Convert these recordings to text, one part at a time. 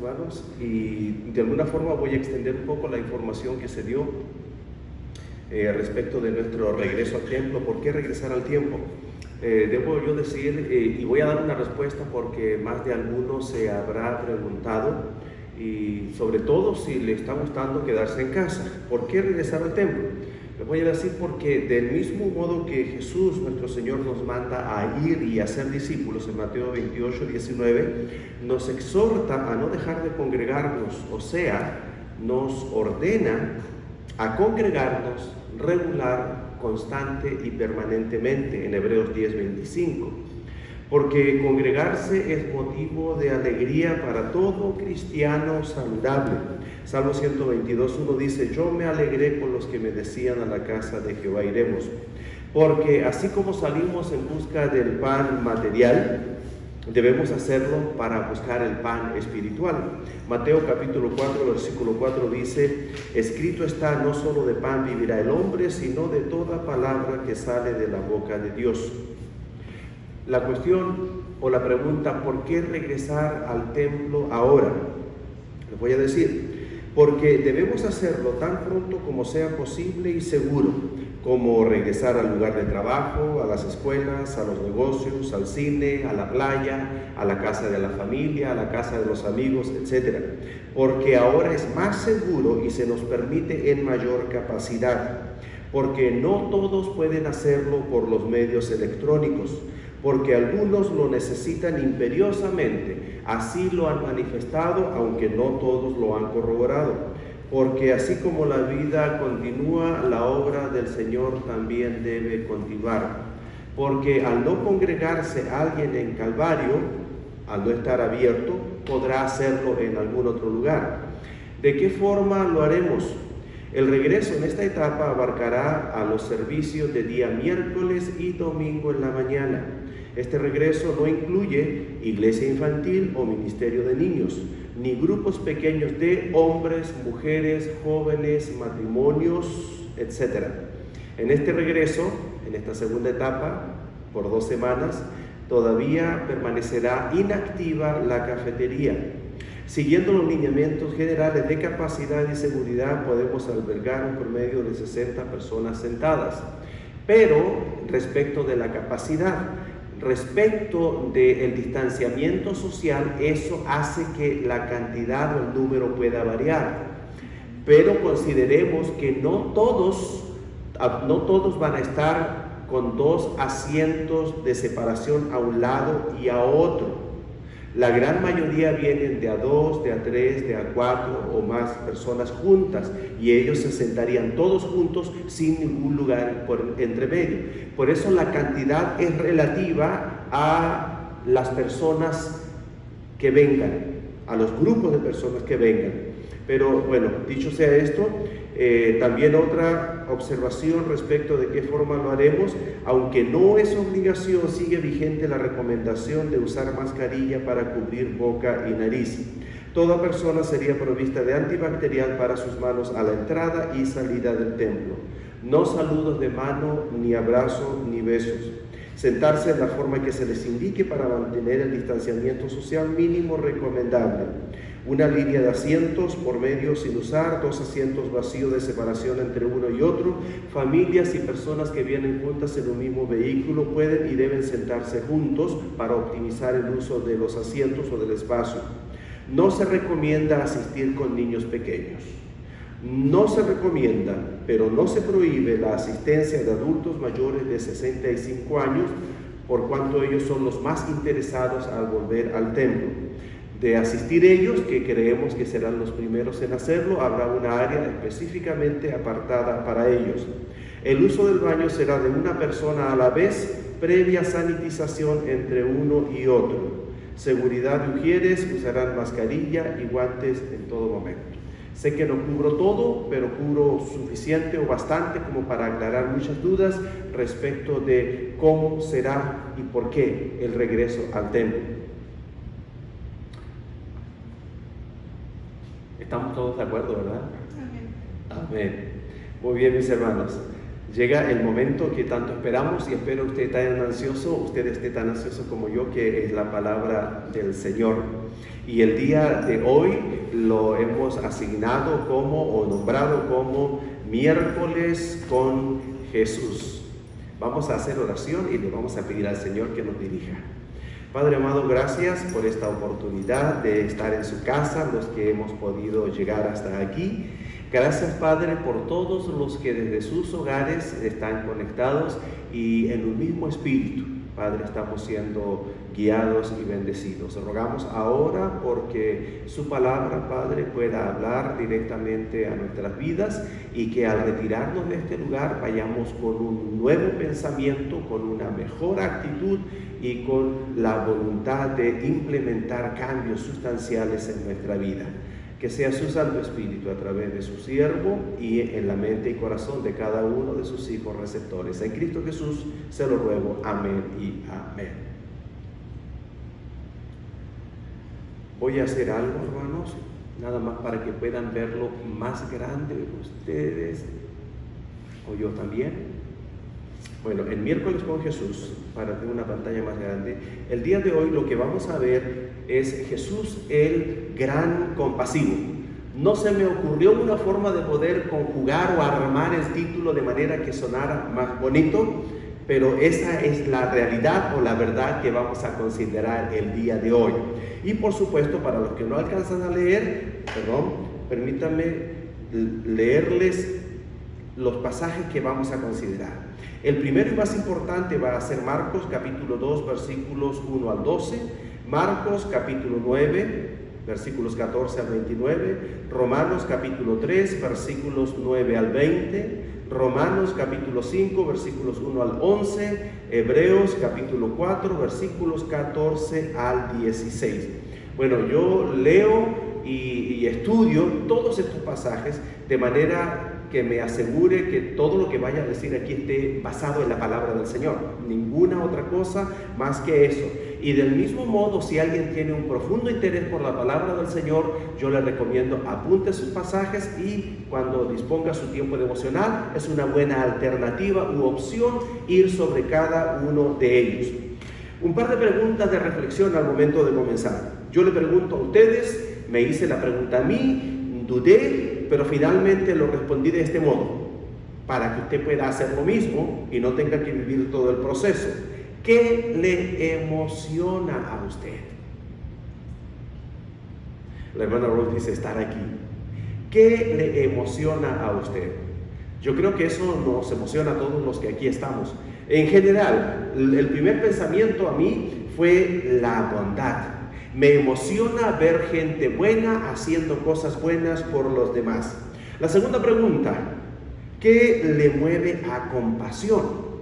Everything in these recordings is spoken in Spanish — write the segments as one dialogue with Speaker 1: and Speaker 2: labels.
Speaker 1: hermanos, y de alguna forma voy a extender un poco la información que se dio respecto de nuestro regreso al templo. ¿Por qué regresar al tiempo? Debo yo decir, y voy a dar una respuesta porque más de alguno se habrá preguntado, y sobre todo si le está gustando quedarse en casa. ¿Por qué regresar al templo? Les voy a decir porque del mismo modo que Jesús, nuestro Señor, nos manda a ir y a ser discípulos en Mateo 28, 19, nos exhorta a no dejar de congregarnos, o sea, nos ordena a congregarnos regular, constante y permanentemente en Hebreos 10, 25. Porque congregarse es motivo de alegría para todo cristiano saludable. Salmo 122:1 dice: yo me alegré con los que me decían, a la casa de Jehová iremos. Porque así como salimos en busca del pan material, debemos hacerlo para buscar el pan espiritual. Mateo capítulo 4, versículo 4 dice: escrito está, no solo de pan vivirá el hombre, sino de toda palabra que sale de la boca de Dios. La cuestión o la pregunta: ¿por qué regresar al templo ahora? Les voy a decir, porque debemos hacerlo tan pronto como sea posible y seguro, como regresar al lugar de trabajo, a las escuelas, a los negocios, al cine, a la playa, a la casa de la familia, a la casa de los amigos, etc. Porque ahora es más seguro y se nos permite en mayor capacidad, porque no todos pueden hacerlo por los medios electrónicos, porque algunos lo necesitan imperiosamente, así lo han manifestado, aunque no todos lo han corroborado. Porque así como la vida continúa, la obra del Señor también debe continuar. Porque al no congregarse alguien en Calvario, al no estar abierto, podrá hacerlo en algún otro lugar. ¿De qué forma lo haremos? El regreso en esta etapa abarcará a los servicios de día miércoles y domingo en la mañana. Este regreso no incluye iglesia infantil o ministerio de niños, ni grupos pequeños de hombres, mujeres, jóvenes, matrimonios, etc. En este regreso, en esta segunda etapa, por 2 semanas, todavía permanecerá inactiva la cafetería. Siguiendo los lineamientos generales de capacidad y seguridad, podemos albergar un promedio de 60 personas sentadas. Pero respecto de la capacidad, respecto del distanciamiento social, eso hace que la cantidad o el número pueda variar. Pero consideremos que no todos van a estar con 2 asientos de separación a un lado y a otro. La gran mayoría vienen de a 2, de a 3, de a 4 o más personas juntas, y ellos se sentarían todos juntos sin ningún lugar entre medio. Por eso la cantidad es relativa a las personas que vengan, a los grupos de personas que vengan. Pero bueno, dicho sea esto, también otra observación respecto de qué forma lo haremos. Aunque no es obligación, sigue vigente la recomendación de usar mascarilla para cubrir boca y nariz. Toda persona sería provista de antibacterial para sus manos a la entrada y salida del templo. No saludos de mano, ni abrazos, ni besos. Sentarse en la forma que se les indique para mantener el distanciamiento social mínimo recomendable. Una línea de asientos por medio sin usar, 2 asientos vacíos de separación entre uno y otro. Familias y personas que vienen juntas en un mismo vehículo pueden y deben sentarse juntos para optimizar el uso de los asientos o del espacio. No se recomienda asistir con niños pequeños. No se recomienda, pero no se prohíbe la asistencia de adultos mayores de 65 años, por cuanto ellos son los más interesados al volver al templo. De asistir ellos, que creemos que serán los primeros en hacerlo, habrá una área específicamente apartada para ellos. El uso del baño será de una persona a la vez, previa sanitización entre uno y otro. Seguridad de ujieres, usarán mascarilla y guantes en todo momento. Sé que no cubro todo, pero cubro suficiente o bastante como para aclarar muchas dudas respecto de cómo será y por qué el regreso al templo. Estamos todos de acuerdo, ¿verdad?
Speaker 2: Amén.
Speaker 1: Amén. Muy bien, mis hermanos. Llega el momento que tanto esperamos y espero usted esté tan ansioso como yo, que es la palabra del Señor. Y el día de hoy lo hemos asignado o nombrado como miércoles con Jesús. Vamos a hacer oración y le vamos a pedir al Señor que nos dirija. Padre amado, gracias por esta oportunidad de estar en su casa, los que hemos podido llegar hasta aquí. Gracias, Padre, por todos los que desde sus hogares están conectados y en un mismo espíritu. Padre, estamos siendo guiados y bendecidos. Rogamos ahora porque su palabra, Padre, pueda hablar directamente a nuestras vidas y que al retirarnos de este lugar vayamos con un nuevo pensamiento, con una mejor actitud y con la voluntad de implementar cambios sustanciales en nuestra vida. Que sea su Santo Espíritu a través de su siervo y en la mente y corazón de cada uno de sus hijos receptores. En Cristo Jesús se lo ruego. Amén y amén. Voy a hacer algo, hermanos, nada más para que puedan verlo más grande ustedes o yo también. Bueno, el miércoles con Jesús, para tener una pantalla más grande, el día de hoy lo que vamos a ver es Jesús el gran compasivo. No se me ocurrió una forma de poder conjugar o armar el título de manera que sonara más bonito, pero esa es la realidad o la verdad que vamos a considerar el día de hoy. Y por supuesto, para los que no alcanzan a leer, permítanme leerles los pasajes que vamos a considerar. El primero y más importante va a ser Marcos capítulo 2 versículos 1 al 12, Marcos capítulo 9 versículos 14 al 29, Romanos capítulo 3 versículos 9 al 20, Romanos capítulo 5 versículos 1 al 11, Hebreos capítulo 4 versículos 14 al 16. Bueno, yo leo y estudio todos estos pasajes de manera que me asegure que todo lo que vaya a decir aquí esté basado en la palabra del Señor, ninguna otra cosa más que eso. Y del mismo modo, si alguien tiene un profundo interés por la palabra del Señor, yo le recomiendo apunte sus pasajes y cuando disponga su tiempo devocional, es una buena alternativa u opción ir sobre cada uno de ellos. Un par de preguntas de reflexión al momento de comenzar. Yo le pregunto a ustedes, me hice la pregunta a mí, dudé, pero finalmente lo respondí de este modo, para que usted pueda hacer lo mismo y no tenga que vivir todo el proceso. ¿Qué le emociona a usted? La hermana Rose dice estar aquí. ¿Qué le emociona a usted? Yo creo que eso nos emociona a todos los que aquí estamos. En general, el primer pensamiento a mí fue la bondad. Me emociona ver gente buena haciendo cosas buenas por los demás. La segunda pregunta, ¿qué le mueve a compasión?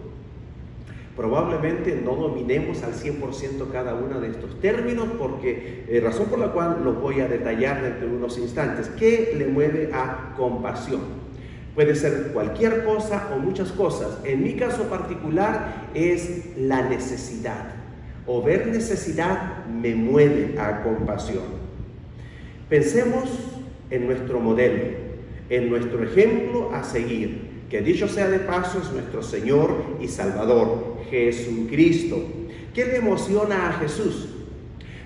Speaker 1: Probablemente no dominemos al 100% cada uno de estos términos, porque razón por la cual los voy a detallar dentro de unos instantes. ¿Qué le mueve a compasión? Puede ser cualquier cosa o muchas cosas. En mi caso particular es la necesidad. O ver necesidad me mueve a compasión. Pensemos en nuestro modelo, en nuestro ejemplo a seguir, que dicho sea de paso es nuestro Señor y Salvador, Jesucristo. ¿Qué le emociona a Jesús?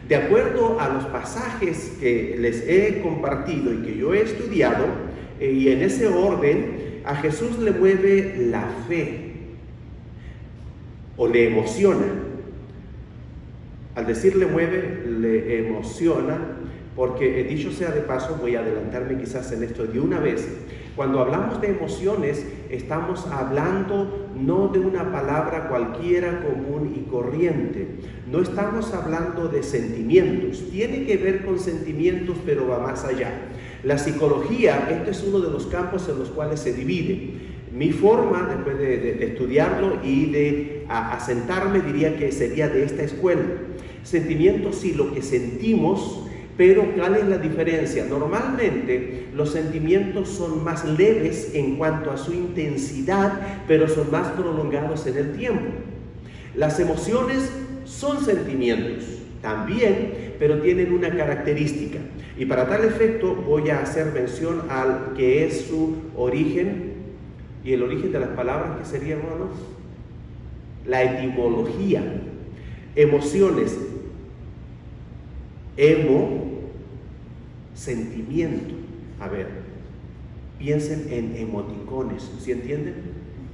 Speaker 1: De acuerdo a los pasajes que les he compartido y que yo he estudiado, y en ese orden, a Jesús le mueve la fe, o le emociona. Al decir le mueve, le emociona, porque dicho sea de paso, voy a adelantarme quizás en esto de una vez. Cuando hablamos de emociones, estamos hablando no de una palabra cualquiera común y corriente. No estamos hablando de sentimientos. Tiene que ver con sentimientos, pero va más allá. La psicología, este es uno de los campos en los cuales se divide. Mi forma, después de estudiarlo y de asentarme, diría que sería de esta escuela. Sentimientos, sí, lo que sentimos. Pero ¿cuál es la diferencia? Normalmente los sentimientos son más leves en cuanto a su intensidad, pero son más prolongados en el tiempo. Las emociones son sentimientos también, pero tienen una característica. Y para tal efecto voy a hacer mención al que es su origen ¿Y el origen de las palabras qué sería, hermanos? La etimología. Emociones. Sentimiento. A ver, piensen en emoticones, ¿sí entienden?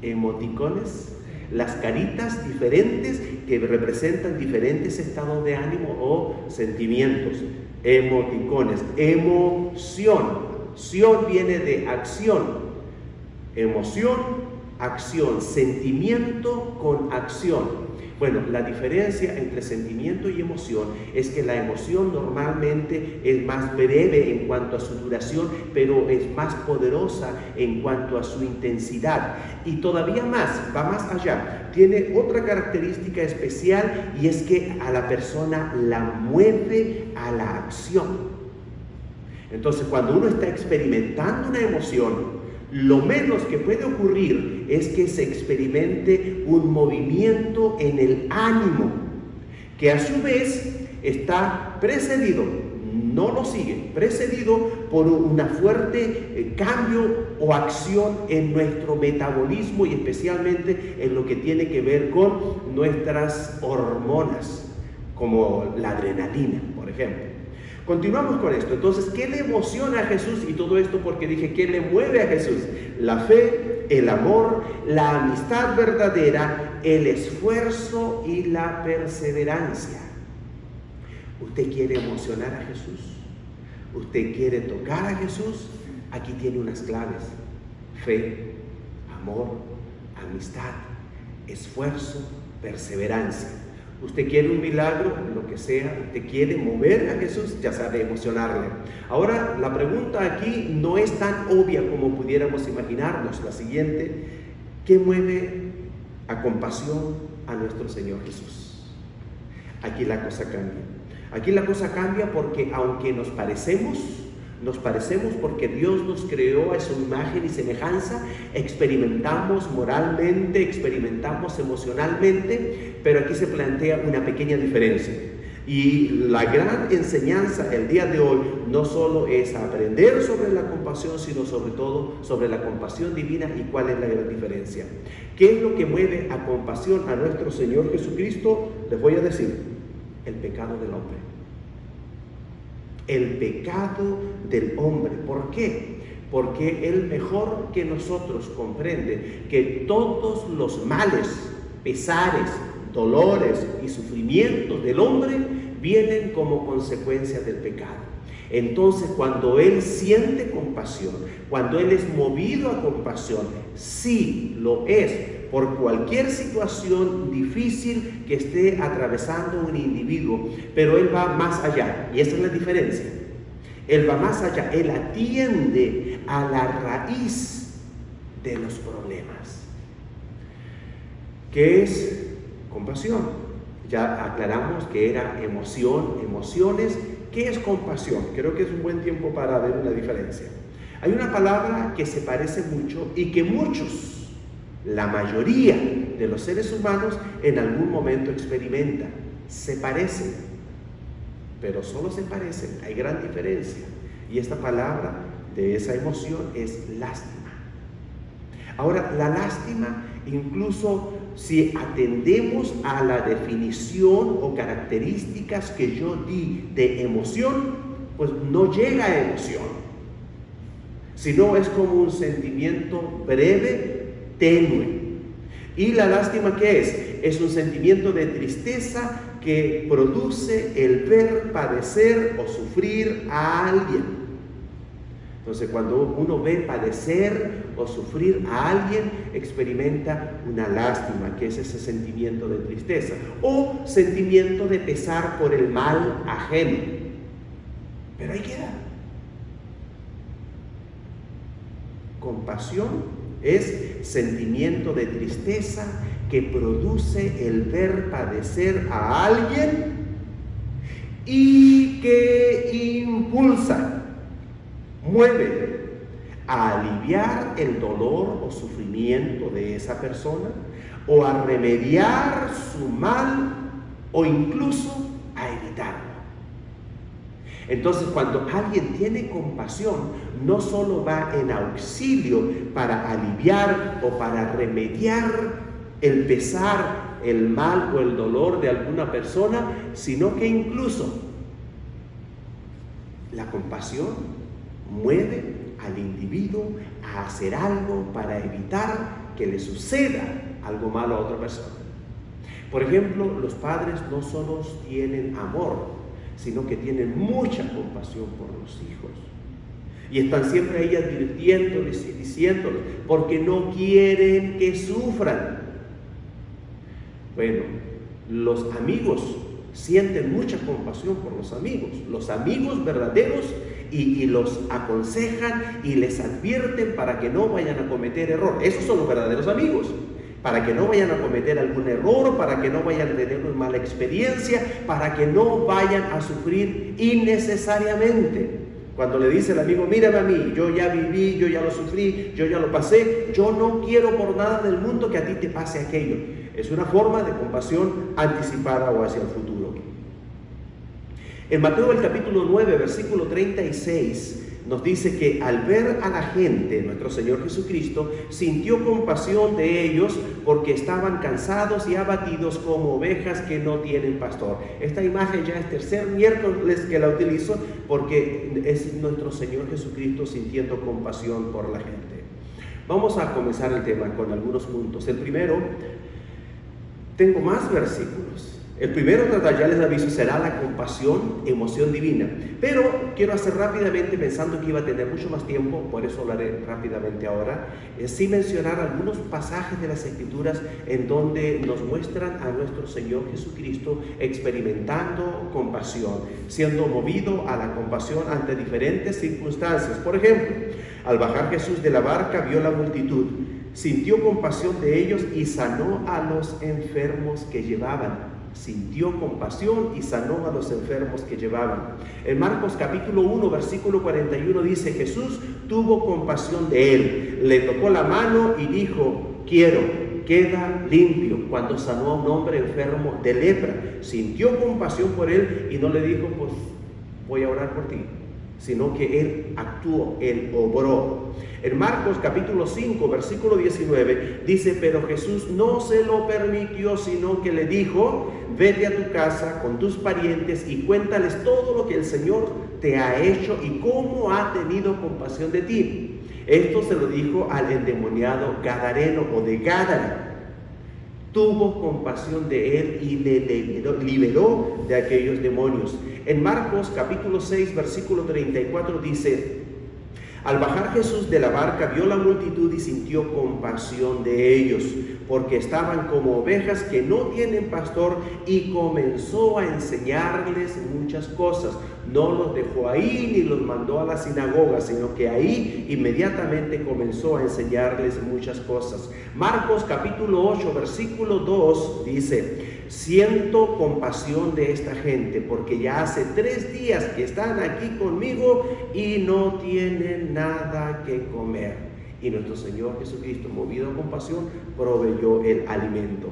Speaker 1: Emoticones, las caritas diferentes que representan diferentes estados de ánimo o sentimientos. Emoticones, emoción. Sion viene de acción. Emoción, acción, sentimiento con acción. Bueno, la diferencia entre sentimiento y emoción es que la emoción normalmente es más breve en cuanto a su duración, pero es más poderosa en cuanto a su intensidad. Y todavía más, va más allá. Tiene otra característica especial y es que a la persona la mueve a la acción. Entonces, cuando uno está experimentando una emoción, lo menos que puede ocurrir es que se experimente un movimiento en el ánimo, que a su vez está precedido, no lo sigue, precedido por una fuerte cambio o acción en nuestro metabolismo y especialmente en lo que tiene que ver con nuestras hormonas, como la adrenalina, por ejemplo. Continuamos con esto. Entonces, ¿qué le emociona a Jesús? Y todo esto porque dije, ¿qué le mueve a Jesús? La fe, el amor, la amistad verdadera, el esfuerzo y la perseverancia. ¿Usted quiere emocionar a Jesús? ¿Usted quiere tocar a Jesús? Aquí tiene unas claves: fe, amor, amistad, esfuerzo, perseverancia. Usted quiere un milagro, lo que sea, usted quiere mover a Jesús, ya sabe emocionarle. Ahora, la pregunta aquí no es tan obvia como pudiéramos imaginarnos. La siguiente: ¿qué mueve a compasión a nuestro Señor Jesús? Aquí la cosa cambia. Aquí la cosa cambia porque aunque nos parecemos porque Dios nos creó a su imagen y semejanza, experimentamos moralmente, experimentamos emocionalmente, pero aquí se plantea una pequeña diferencia. Y la gran enseñanza el día de hoy no solo es aprender sobre la compasión, sino sobre todo sobre la compasión divina y cuál es la gran diferencia. ¿Qué es lo que mueve a compasión a nuestro Señor Jesucristo? Les voy a decir: el pecado del hombre. El pecado del hombre. ¿Por qué? Porque Él mejor que nosotros comprende que todos los males, pesares, dolores y sufrimientos del hombre vienen como consecuencia del pecado. Entonces, cuando Él siente compasión, cuando Él es movido a compasión, sí lo es por cualquier situación difícil que esté atravesando un individuo, pero Él va más allá, y esa es la diferencia. Él va más allá, Él atiende a la raíz de los problemas. ¿Qué es compasión? Ya aclaramos que era emoción, emociones. ¿Qué es compasión? Creo que es un buen tiempo para ver una diferencia. Hay una palabra que se parece mucho y que muchos, la mayoría de los seres humanos en algún momento experimentan. Se parecen, pero solo se parecen. Hay gran diferencia. Y esta palabra de esa emoción es lástima. Ahora, la lástima, incluso si atendemos a la definición o características que yo di de emoción, pues no llega a emoción, sino es como un sentimiento breve, tenue. ¿Y la lástima qué es? Es un sentimiento de tristeza que produce el ver padecer o sufrir a alguien. Entonces, cuando uno ve padecer o sufrir a alguien, experimenta una lástima, que es ese sentimiento de tristeza, o sentimiento de pesar por el mal ajeno. Pero ahí queda. Compasión es sentimiento de tristeza que produce el ver padecer a alguien y que impulsa, mueve a aliviar el dolor o sufrimiento de esa persona, o a remediar su mal, o incluso a evitarlo. Entonces, cuando alguien tiene compasión, no solo va en auxilio para aliviar o para remediar el pesar, el mal o el dolor de alguna persona, sino que incluso la compasión mueve al individuo a hacer algo para evitar que le suceda algo malo a otra persona. Por ejemplo, los padres no solo tienen amor, sino que tienen mucha compasión por los hijos. Y están siempre ahí advirtiéndoles y diciéndoles, porque no quieren que sufran. Bueno, los amigos sienten mucha compasión por los amigos verdaderos, y los aconsejan y les advierten para que no vayan a cometer error. Esos son los verdaderos amigos, para que no vayan a cometer algún error, para que no vayan a tener una mala experiencia, para que no vayan a sufrir innecesariamente. Cuando le dice el amigo, mírame a mí, yo ya viví, yo ya lo sufrí, yo ya lo pasé, yo no quiero por nada del mundo que a ti te pase aquello. Es una forma de compasión anticipada o hacia el futuro. En Mateo el capítulo 9, versículo 36, nos dice que al ver a la gente, nuestro Señor Jesucristo sintió compasión de ellos porque estaban cansados y abatidos como ovejas que no tienen pastor. Esta imagen ya es tercer miércoles que la utilizo porque es nuestro Señor Jesucristo sintiendo compasión por la gente. Vamos a comenzar el tema con algunos puntos. El primero, tengo más versículos. El primero, ya les aviso, será la compasión, emoción divina. Pero quiero hacer rápidamente, pensando que iba a tener mucho más tiempo, por eso lo haré rápidamente ahora, sí mencionar algunos pasajes de las Escrituras en donde nos muestran a nuestro Señor Jesucristo experimentando compasión, siendo movido a la compasión ante diferentes circunstancias. Por ejemplo, al bajar Jesús de la barca, vio la multitud, sintió compasión de ellos y sanó a los enfermos que llevaban. Sintió compasión y sanó a los enfermos que llevaban. En Marcos capítulo 1, versículo 41 dice, Jesús tuvo compasión de él, le tocó la mano y dijo, quiero, queda limpio. Cuando sanó a un hombre enfermo de lepra, sintió compasión por él y no le dijo, pues voy a orar por ti, sino que él actuó, él obró. En Marcos capítulo 5, versículo 19, dice, pero Jesús no se lo permitió, sino que le dijo, vete a tu casa con tus parientes y cuéntales todo lo que el Señor te ha hecho y cómo ha tenido compasión de ti. Esto se lo dijo al endemoniado gadareno o de Gádara. Tuvo compasión de él y le liberó de aquellos demonios. En Marcos capítulo 6, versículo 34 dice, al bajar Jesús de la barca vio la multitud y sintió compasión de ellos, porque estaban como ovejas que no tienen pastor, y comenzó a enseñarles muchas cosas. No los dejó ahí ni los mandó a la sinagoga, sino que ahí inmediatamente comenzó a enseñarles muchas cosas. Marcos capítulo 8, versículo 2 dice, siento compasión de esta gente, porque ya hace 3 días que están aquí conmigo y no tienen nada que comer. Y nuestro Señor Jesucristo, movido a compasión, proveyó el alimento.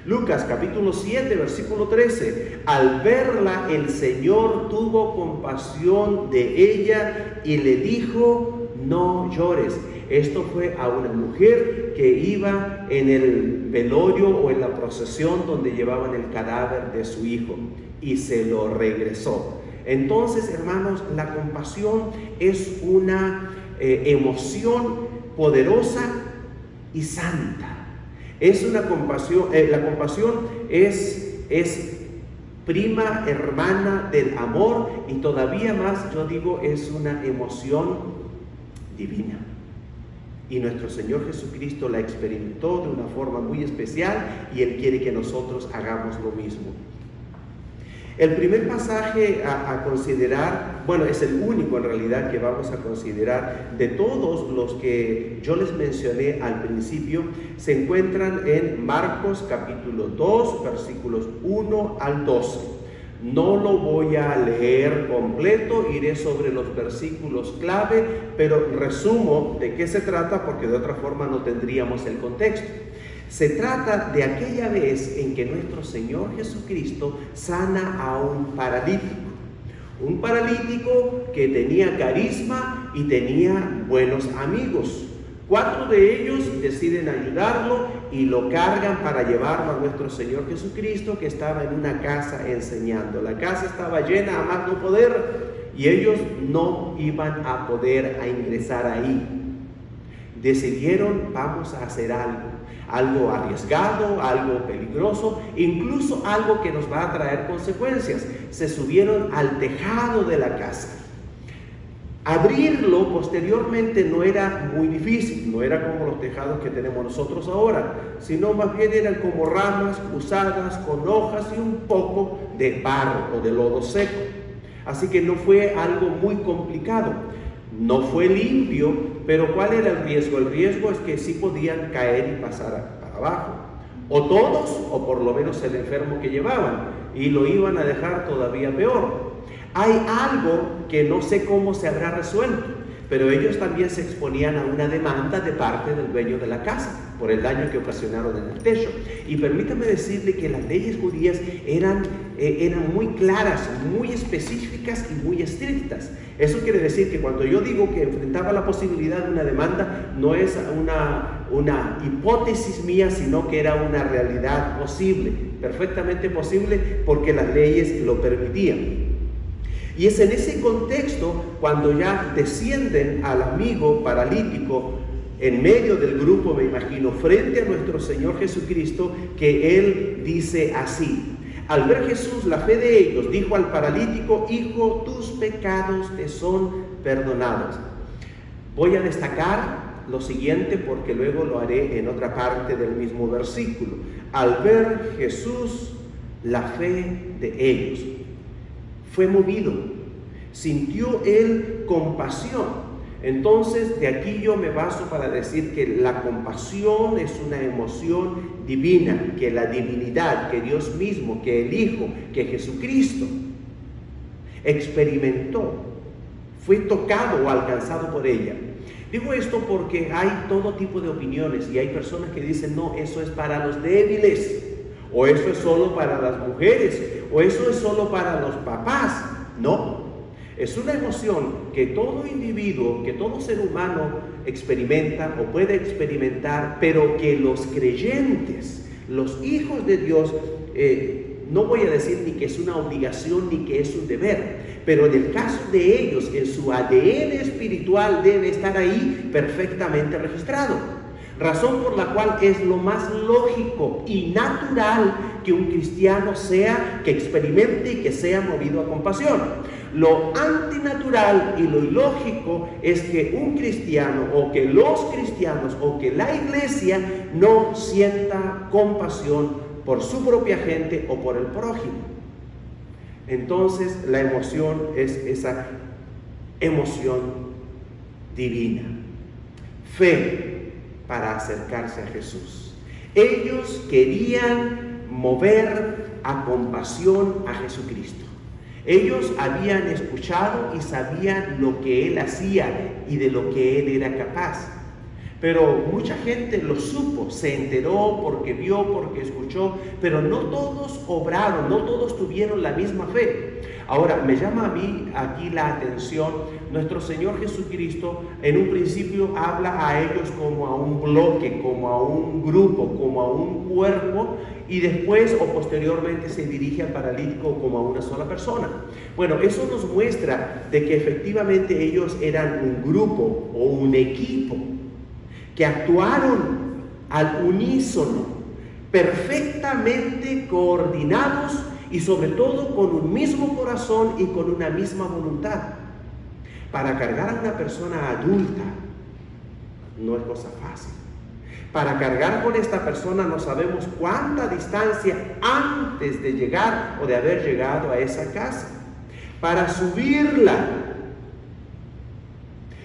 Speaker 1: Lucas capítulo 7, versículo 13. Al verla, el Señor tuvo compasión de ella y le dijo, no llores. Esto fue a una mujer que iba en el velorio o en la procesión donde llevaban el cadáver de su hijo y se lo regresó. Entonces, hermanos, la compasión es una emoción poderosa y santa. Es una compasión, la compasión es prima hermana del amor, y todavía más, yo digo, es una emoción divina. Y nuestro Señor Jesucristo la experimentó de una forma muy especial, y Él quiere que nosotros hagamos lo mismo. El primer pasaje a considerar, bueno, es el único en realidad que vamos a considerar de todos los que yo les mencioné al principio, se encuentran en Marcos capítulo 2, versículos 1 al 12. No lo voy a leer completo, iré sobre los versículos clave, pero resumo de qué se trata, porque de otra forma no tendríamos el contexto. Se trata de aquella vez en que nuestro Señor Jesucristo sana a un paralítico. Un paralítico que tenía carisma y tenía buenos amigos. 4 de ellos deciden ayudarlo y lo cargan para llevarlo a nuestro Señor Jesucristo, que estaba en una casa enseñando. La casa estaba llena a más no poder y ellos no iban a poder ingresar ahí. Decidieron, vamos a hacer algo arriesgado, algo peligroso, incluso algo que nos va a traer consecuencias. Se subieron al tejado de la casa. Abrirlo posteriormente no era muy difícil, no era como los tejados que tenemos nosotros ahora, sino más bien eran como ramas cruzadas con hojas y un poco de barro o de lodo seco. Así que no fue algo muy complicado. No fue limpio, pero ¿cuál era el riesgo? El riesgo es que sí podían caer y pasar para abajo. O todos, o por lo menos el enfermo que llevaban, y lo iban a dejar todavía peor. Hay algo que no sé cómo se habrá resuelto, pero ellos también se exponían a una demanda de parte del dueño de la casa por el daño que ocasionaron en el techo. Y permítame decirle que las leyes judías eran muy claras, muy específicas y muy estrictas. Eso quiere decir que cuando yo digo que enfrentaba la posibilidad de una demanda, no es una hipótesis mía, sino que era una realidad posible, perfectamente posible, porque las leyes lo permitían. Y es en ese contexto cuando ya descienden al amigo paralítico en medio del grupo, me imagino, frente a nuestro Señor Jesucristo, que Él dice así. Al ver Jesús la fe de ellos, dijo al paralítico: hijo, tus pecados te son perdonados. Voy a destacar lo siguiente porque luego lo haré en otra parte del mismo versículo. Al ver Jesús la fe de ellos, fue movido, sintió él compasión. Entonces, de aquí yo me baso para decir que la compasión es una emoción divina, que la divinidad, que Dios mismo, que el Hijo, que Jesucristo experimentó, fue tocado o alcanzado por ella. Digo esto porque hay todo tipo de opiniones y hay personas que dicen: no, eso es para los débiles, o eso es solo para las mujeres, o eso es solo para los papás. No. Es una emoción que todo individuo, que todo ser humano experimenta o puede experimentar, pero que los creyentes, los hijos de Dios, no voy a decir ni que es una obligación ni que es un deber, pero en el caso de ellos, en su ADN espiritual debe estar ahí perfectamente registrado. Razón por la cual es lo más lógico y natural que un cristiano que experimente y que sea movido a compasión. Lo antinatural y lo ilógico es que un cristiano o que los cristianos o que la iglesia no sienta compasión por su propia gente o por el prójimo. Entonces la emoción es esa emoción divina. Fe para acercarse a Jesús. Ellos querían mover a compasión a Jesucristo. Ellos habían escuchado y sabían lo que Él hacía y de lo que Él era capaz. Pero mucha gente lo supo, se enteró porque vio, porque escuchó, pero no todos obraron, no todos tuvieron la misma fe. Ahora, me llama a mí aquí la atención, nuestro Señor Jesucristo en un principio habla a ellos como a un bloque, como a un grupo, como a un cuerpo, y después o posteriormente se dirige al paralítico como a una sola persona. Bueno, eso nos muestra de que efectivamente ellos eran un grupo o un equipo que actuaron al unísono, perfectamente coordinados y sobre todo con un mismo corazón y con una misma voluntad. Para cargar a una persona adulta no es cosa fácil. Para cargar con esta persona no sabemos cuánta distancia antes de llegar o de haber llegado a esa casa. Para subirla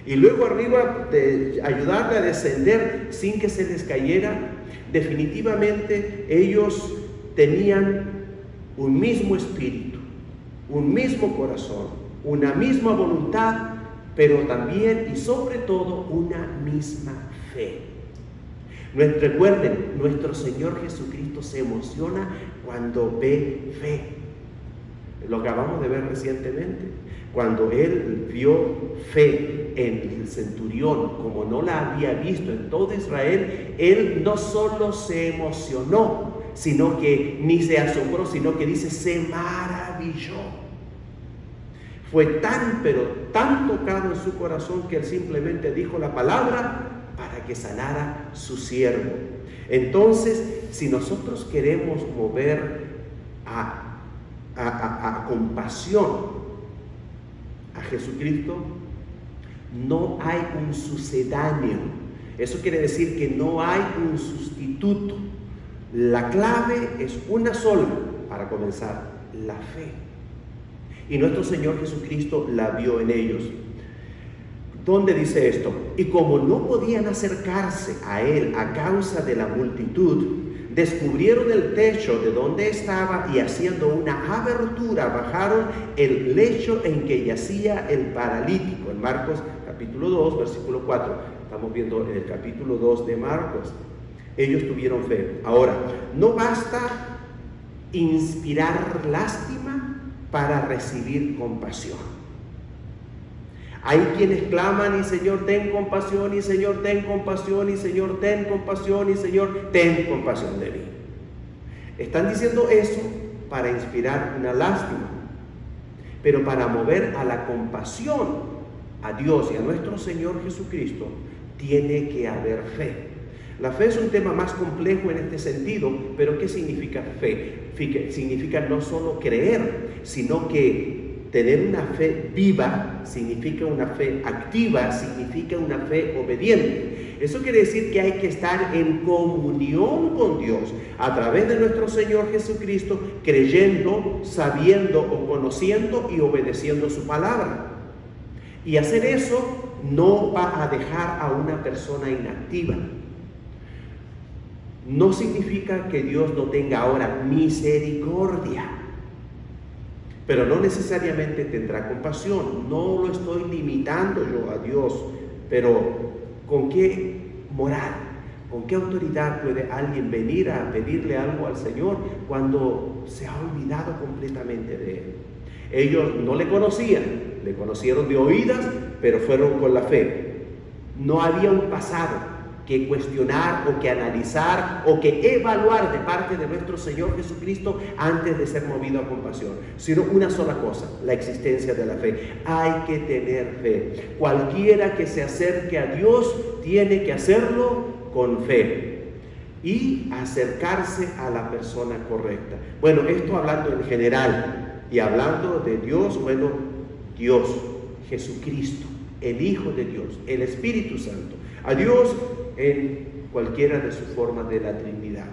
Speaker 1: y luego arriba de ayudarle a descender sin que se les cayera, definitivamente ellos tenían un mismo espíritu, un mismo corazón, una misma voluntad, pero también y sobre todo una misma fe. Recuerden, nuestro Señor Jesucristo se emociona cuando ve fe. Lo acabamos de ver recientemente. Cuando él vio fe en el centurión, como no la había visto en todo Israel, él no solo se emocionó, sino que ni se asombró, sino que dice, se maravilló. Fue tan, pero tan tocado en su corazón que él simplemente dijo la palabra para que sanara su siervo. Entonces, si nosotros queremos mover a compasión a Jesucristo, no hay un sucedáneo. Eso quiere decir que no hay un sustituto. La clave es una sola para comenzar, la fe. Y nuestro Señor Jesucristo la vio en ellos. ¿Dónde dice esto? Y como no podían acercarse a él a causa de la multitud, descubrieron el techo de donde estaba y haciendo una abertura bajaron el lecho en que yacía el paralítico. En Marcos capítulo 2, versículo 4. Estamos viendo en el capítulo 2 de Marcos. Ellos tuvieron fe. Ahora, no basta inspirar lástima para recibir compasión. Hay quienes claman y Señor ten compasión, y Señor ten compasión, y Señor ten compasión, y Señor ten compasión de mí. Están diciendo eso para inspirar una lástima, pero para mover a la compasión a Dios y a nuestro Señor Jesucristo tiene que haber fe. La fe es un tema más complejo en este sentido, pero ¿qué significa fe? Significa no solo creer, sino que tener una fe viva significa una fe activa, significa una fe obediente. Eso quiere decir que hay que estar en comunión con Dios a través de nuestro Señor Jesucristo, creyendo, sabiendo o conociendo y obedeciendo su palabra. Y hacer eso no va a dejar a una persona inactiva. No significa que Dios no tenga ahora misericordia, pero no necesariamente tendrá compasión. No lo estoy limitando yo a Dios, pero ¿con qué moral, con qué autoridad puede alguien venir a pedirle algo al Señor cuando se ha olvidado completamente de Él? Ellos no le conocían, le conocieron de oídas, pero fueron con la fe. No había un pasado que cuestionar o que analizar o que evaluar de parte de nuestro Señor Jesucristo antes de ser movido a compasión, sino una sola cosa, la existencia de la fe. Hay que tener fe. Cualquiera que se acerque a Dios tiene que hacerlo con fe y acercarse a la persona correcta. Bueno, esto hablando en general y hablando de Dios, bueno, Dios, Jesucristo, el Hijo de Dios, el Espíritu Santo. A Dios en cualquiera de sus formas de la Trinidad.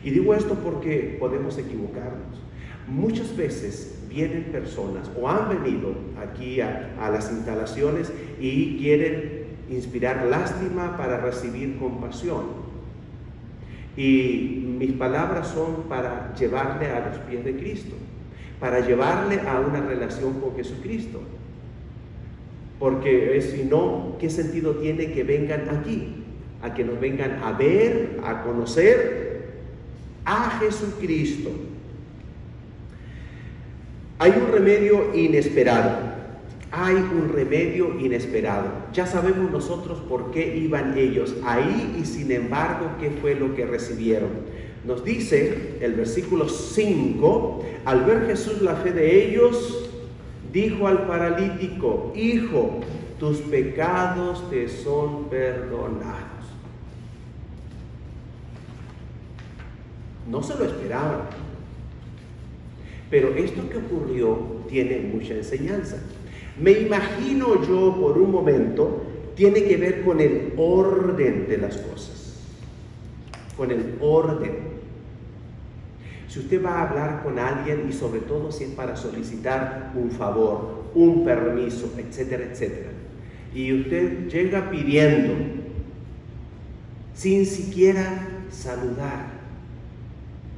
Speaker 1: Y digo esto porque podemos equivocarnos. Muchas veces vienen personas o han venido aquí a las instalaciones y quieren inspirar lástima para recibir compasión. Y mis palabras son para llevarle a los pies de Cristo, para llevarle a una relación con Jesucristo. Porque si no, ¿qué sentido tiene que vengan aquí? A que nos vengan a ver, a conocer a Jesucristo. Hay un remedio inesperado. Hay un remedio inesperado. Ya sabemos nosotros por qué iban ellos ahí y sin embargo, ¿qué fue lo que recibieron? Nos dice el versículo 5, al ver Jesús la fe de ellos, dijo al paralítico, hijo, tus pecados te son perdonados. No se lo esperaban. Pero esto que ocurrió tiene mucha enseñanza. Me imagino yo por un momento, tiene que ver con el orden de las cosas. Con el orden. Si usted va a hablar con alguien y sobre todo si es para solicitar un favor, un permiso, etcétera, etcétera, y usted llega pidiendo sin siquiera saludar,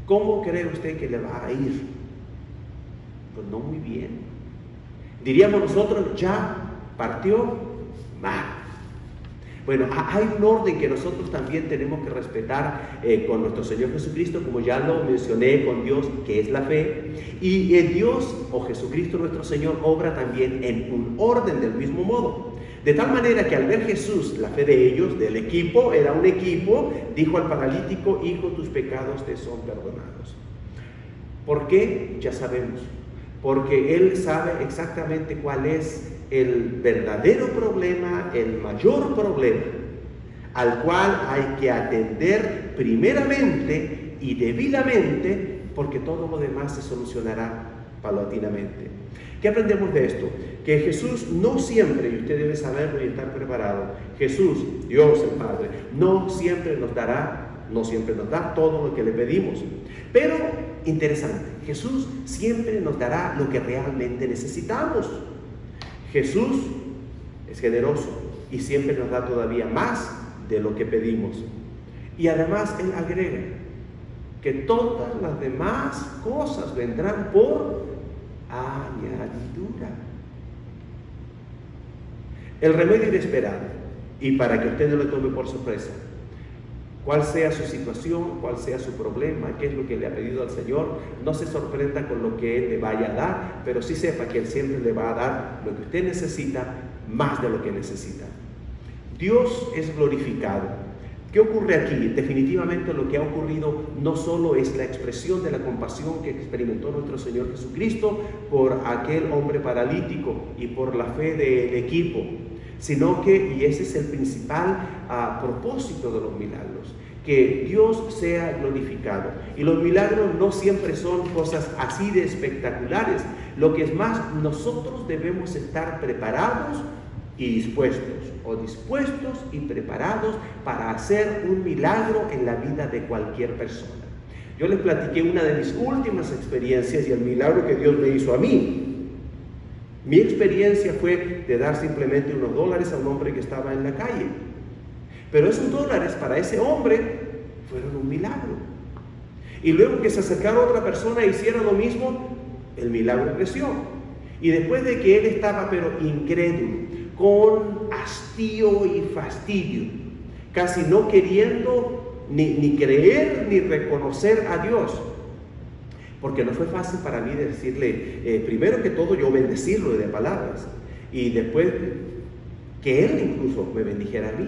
Speaker 1: ¿cómo cree usted que le va a ir? Pues no muy bien. Diríamos nosotros, ya partió mal. Bueno, hay un orden que nosotros también tenemos que respetar con nuestro Señor Jesucristo, como ya lo mencioné, con Dios, que es la fe. Y Dios o Jesucristo nuestro Señor obra también en un orden del mismo modo. De tal manera que al ver Jesús la fe de ellos, del equipo, era un equipo, dijo al paralítico: hijo, tus pecados te son perdonados. ¿Por qué? Ya sabemos. Porque Él sabe exactamente cuál es el verdadero problema, el mayor problema, al cual hay que atender primeramente y debidamente, porque todo lo demás se solucionará paulatinamente. ¿Qué aprendemos de esto? Que Jesús no siempre, y usted debe saberlo y estar preparado, Jesús, Dios el Padre, no siempre nos da todo lo que le pedimos. Pero, interesante, Jesús siempre nos dará lo que realmente necesitamos. Jesús es generoso y siempre nos da todavía más de lo que pedimos. Y además Él agrega que todas las demás cosas vendrán por añadidura. El remedio inesperado, y para que usted no lo tome por sorpresa, cuál sea su situación, cuál sea su problema, qué es lo que le ha pedido al Señor, no se sorprenda con lo que Él le vaya a dar, pero sí sepa que Él siempre le va a dar lo que usted necesita, más de lo que necesita. Dios es glorificado. ¿Qué ocurre aquí? Definitivamente lo que ha ocurrido no solo es la expresión de la compasión que experimentó nuestro Señor Jesucristo por aquel hombre paralítico y por la fe del equipo, sino que, y ese es el principal propósito de los milagros, que Dios sea glorificado. Y los milagros no siempre son cosas así de espectaculares. Lo que es más, nosotros debemos estar preparados y dispuestos y preparados para hacer un milagro en la vida de cualquier persona. Yo les platiqué una de mis últimas experiencias y el milagro que Dios me hizo a mí. Mi experiencia fue de dar simplemente unos dólares a un hombre que estaba en la calle. Pero esos dólares para ese hombre fueron un milagro. Y luego que se acercara otra persona e hiciera lo mismo, el milagro creció. Y después de que él estaba pero incrédulo, con hastío y fastidio, casi no queriendo ni creer ni reconocer a Dios, porque no fue fácil para mí decirle, primero que todo yo bendecirlo de palabras, y después que él incluso me bendijera a mí.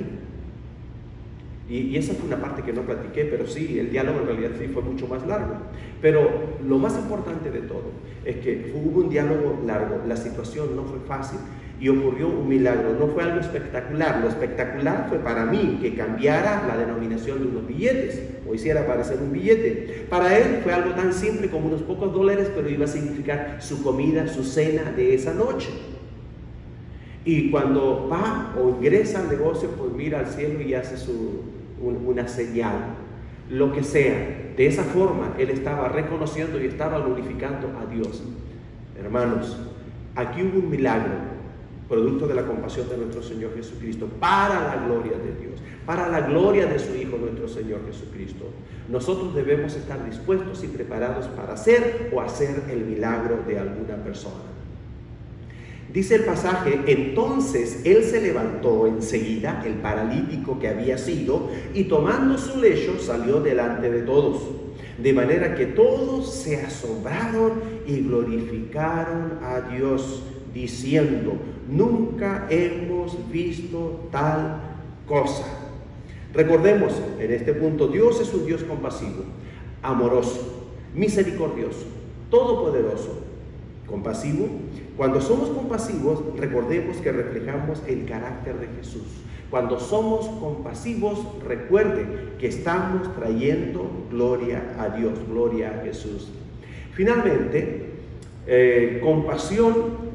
Speaker 1: Y esa fue una parte que no platiqué, pero sí, el diálogo en realidad sí fue mucho más largo. Pero lo más importante de todo es que hubo un diálogo largo, la situación no fue fácil y ocurrió un milagro, no fue algo espectacular. Lo espectacular fue para mí que cambiara la denominación de unos billetes o hiciera aparecer un billete. Para él fue algo tan simple como unos pocos dólares, pero iba a significar su comida, su cena de esa noche. Y cuando va o ingresa al negocio, pues mira al cielo y hace una señal, lo que sea. De esa forma, él estaba reconociendo y estaba glorificando a Dios. Hermanos, aquí hubo un milagro, producto de la compasión de nuestro Señor Jesucristo, para la gloria de Dios, para la gloria de su Hijo, nuestro Señor Jesucristo. Nosotros debemos estar dispuestos y preparados para hacer o hacer el milagro de alguna persona. Dice el pasaje, entonces él se levantó enseguida, el paralítico que había sido, y tomando su lecho salió delante de todos. De manera que todos se asombraron y glorificaron a Dios, diciendo, nunca hemos visto tal cosa. Recordemos, en este punto, Dios es un Dios compasivo, amoroso, misericordioso, todopoderoso, compasivo. Cuando somos compasivos, recordemos que reflejamos el carácter de Jesús. Cuando somos compasivos, recuerden que estamos trayendo gloria a Dios, gloria a Jesús. Finalmente, compasión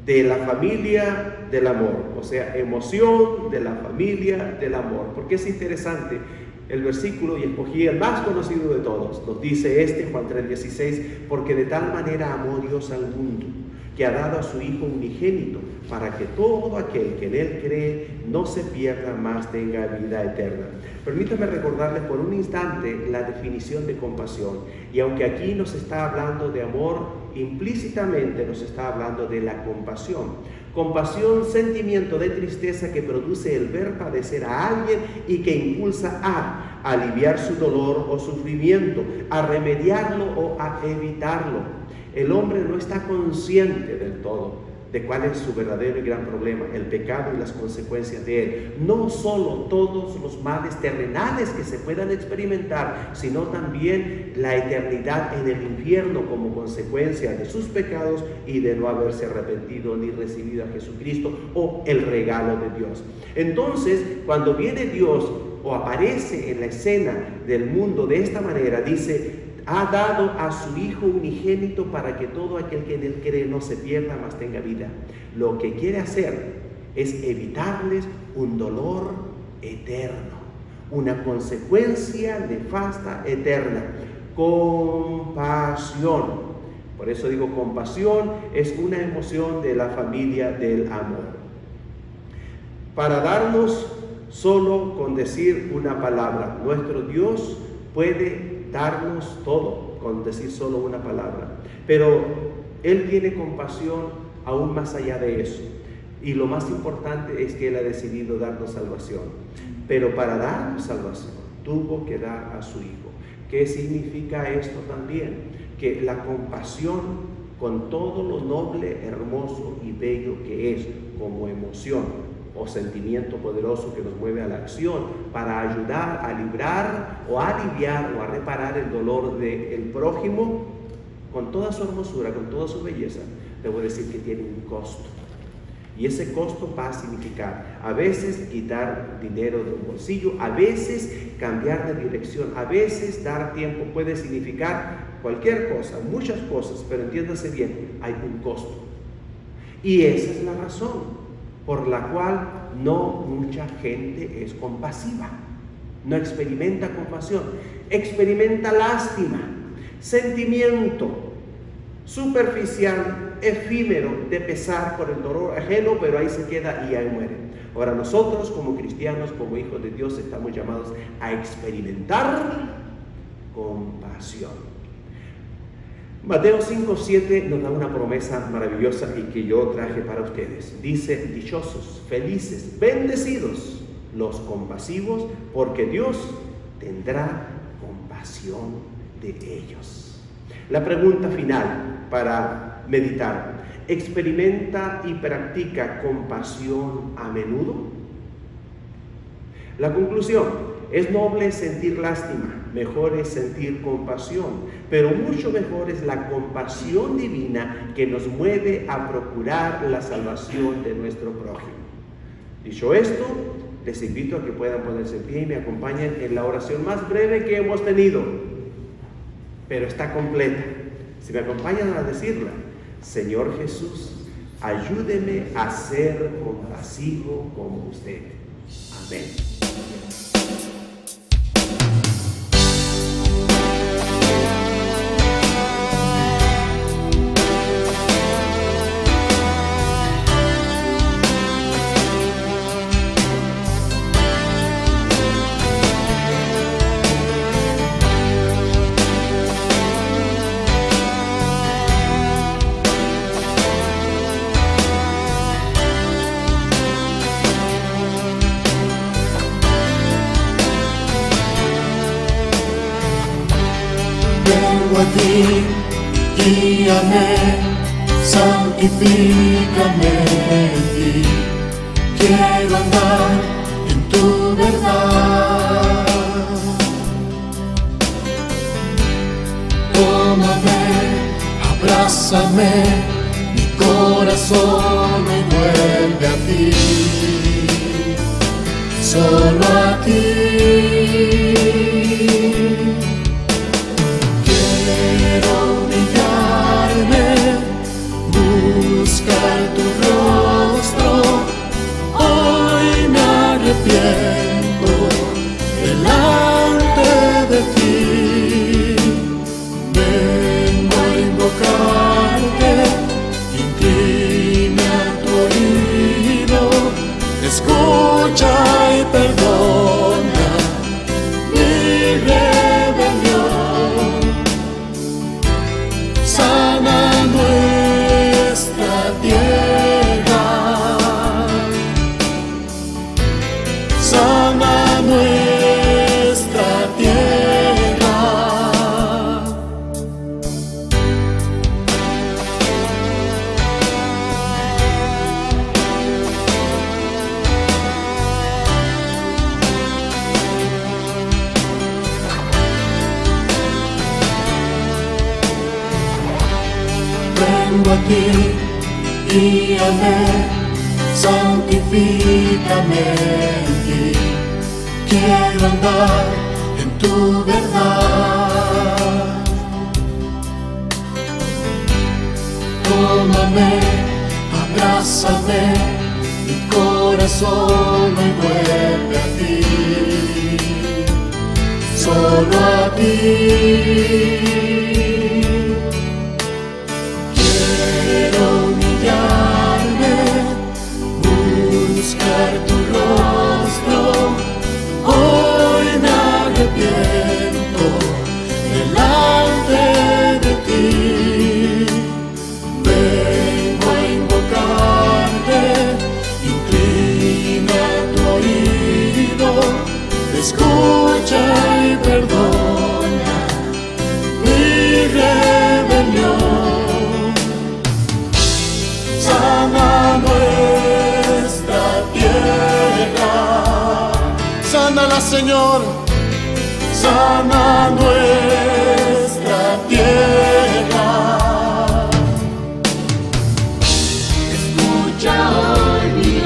Speaker 1: de la familia del amor, o sea, emoción de la familia del amor. Porque es interesante el versículo, y escogí el más conocido de todos. Nos dice Juan 3:16, porque de tal manera amó Dios al mundo, que ha dado a su Hijo unigénito, para que todo aquel que en Él cree no se pierda, mas tenga vida eterna. Permítame recordarles por un instante la definición de compasión. Y aunque aquí nos está hablando de amor implícitamente nos está hablando de la compasión. Compasión, sentimiento de tristeza que produce el ver padecer a alguien y que impulsa a aliviar su dolor o sufrimiento, a remediarlo o a evitarlo. El hombre no está consciente del todo de cuál es su verdadero y gran problema, el pecado y las consecuencias de él. No solo todos los males terrenales que se puedan experimentar, sino también la eternidad en el infierno como consecuencia de sus pecados y de no haberse arrepentido ni recibido a Jesucristo o el regalo de Dios. Entonces, cuando viene Dios o aparece en la escena del mundo de esta manera, dice: ha dado a su Hijo unigénito para que todo aquel que en él cree no se pierda, mas tenga vida. Lo que quiere hacer es evitarles un dolor eterno, una consecuencia nefasta eterna. Compasión. Por eso digo, compasión es una emoción de la familia del amor. Para darnos solo con decir una palabra, nuestro Dios puede darnos todo con decir solo una palabra, pero Él tiene compasión aún más allá de eso, y lo más importante es que Él ha decidido darnos salvación. Pero para darnos salvación tuvo que dar a su Hijo. ¿Qué significa esto también? Que la compasión, con todo lo noble, hermoso y bello que es como emoción o sentimiento poderoso que nos mueve a la acción para ayudar a librar o a aliviar o a reparar el dolor del prójimo, con toda su hermosura, con toda su belleza, debo decir que tiene un costo. Y ese costo va a significar a veces quitar dinero de un bolsillo, a veces cambiar de dirección, a veces dar tiempo. Puede significar cualquier cosa, muchas cosas, pero entiéndase bien, hay un costo. Y esa es la razón por la cual no mucha gente es compasiva, no experimenta compasión, experimenta lástima, sentimiento superficial, efímero de pesar por el dolor ajeno, pero ahí se queda y ahí muere. Ahora nosotros como cristianos, como hijos de Dios, estamos llamados a experimentar compasión. Mateo 5:7 nos da una promesa maravillosa y que yo traje para ustedes. Dice: dichosos, felices, bendecidos los compasivos, porque Dios tendrá compasión de ellos. La pregunta final para meditar: ¿experimenta y practica compasión a menudo? La conclusión: es noble sentir lástima, mejor es sentir compasión, pero mucho mejor es la compasión divina que nos mueve a procurar la salvación de nuestro prójimo. Dicho esto, les invito a que puedan ponerse en pie y me acompañen en la oración más breve que hemos tenido, pero está completa. Si me acompañan a decirla: Señor Jesús, ayúdeme a ser compasivo como usted. Amén.
Speaker 2: Vengo a ti, guíame, santifícame en ti. Quiero andar en tu verdad. Tómame, abrázame, mi corazón me vuelve a ti, solo a ti. Quiero humillarme, buscar tu rostro. Hoy me arrepiento delante de ti. Vengo a invocarte, en ti me ti, guíame, santifícame en ti. Quiero andar en tu verdad. Tómame, abrázame, mi corazón me vuelve a ti, solo a ti. Quiero humillarme, buscar tu rostro. Hoy me arrepiento delante de ti. Vengo a invocarte, inclina tu oído, escucha y perdona mi rebelión. Sana nuestra tierra, sánala, Señor, sana nuestra tierra.
Speaker 3: Escucha hoy mi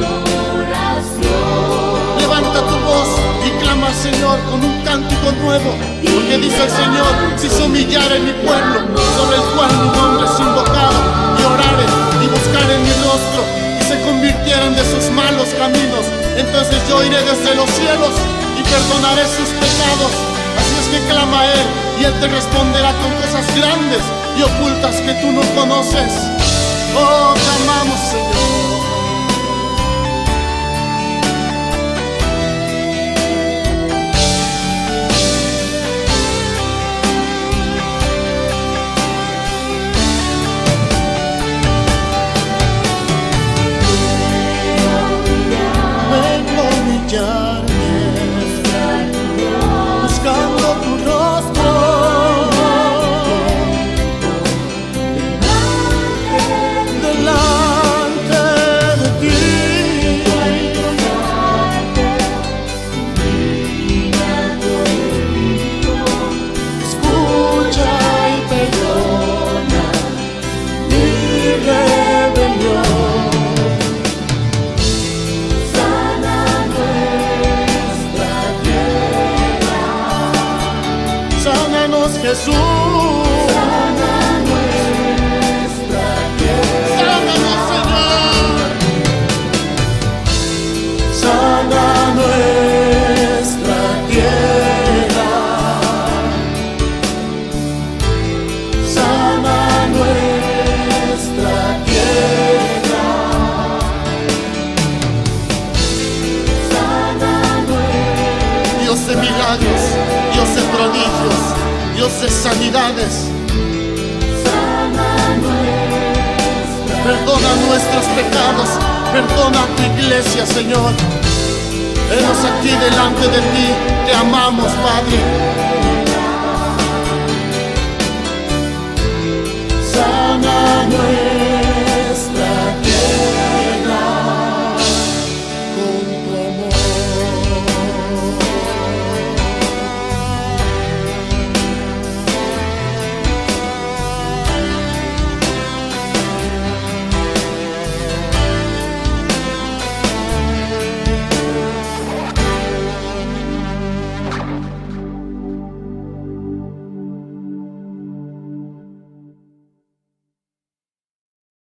Speaker 3: oración.
Speaker 2: Levanta tu voz y clama al Señor con un cántico nuevo, porque dice el Señor: si se humillare mi pueblo, sobre el cual mi nombre es invocado, y oraren y buscaren mi rostro, y se convirtieran de sus malos caminos, entonces yo iré desde los cielos y perdonaré sus pecados. Así es que clama a Él, y Él te responderá con cosas grandes y ocultas que tú no conoces. Oh, te amamos, Señor. Vengo a humillarme, buscando tu rostro. Delante de ti, escucha y perdona mi rebelión. Sánanos, Jesús. Sana nuestra tierra. Sánanos, Señor. Sana nuestra tierra. Sana nuestra tierra. Sana nuestra. Dios de milagros, Dios de prodigios, Dios de sanidades, perdona nuestros pecados, perdona a tu iglesia, Señor. Hemos aquí delante de ti, te amamos, Padre. Sana nuestra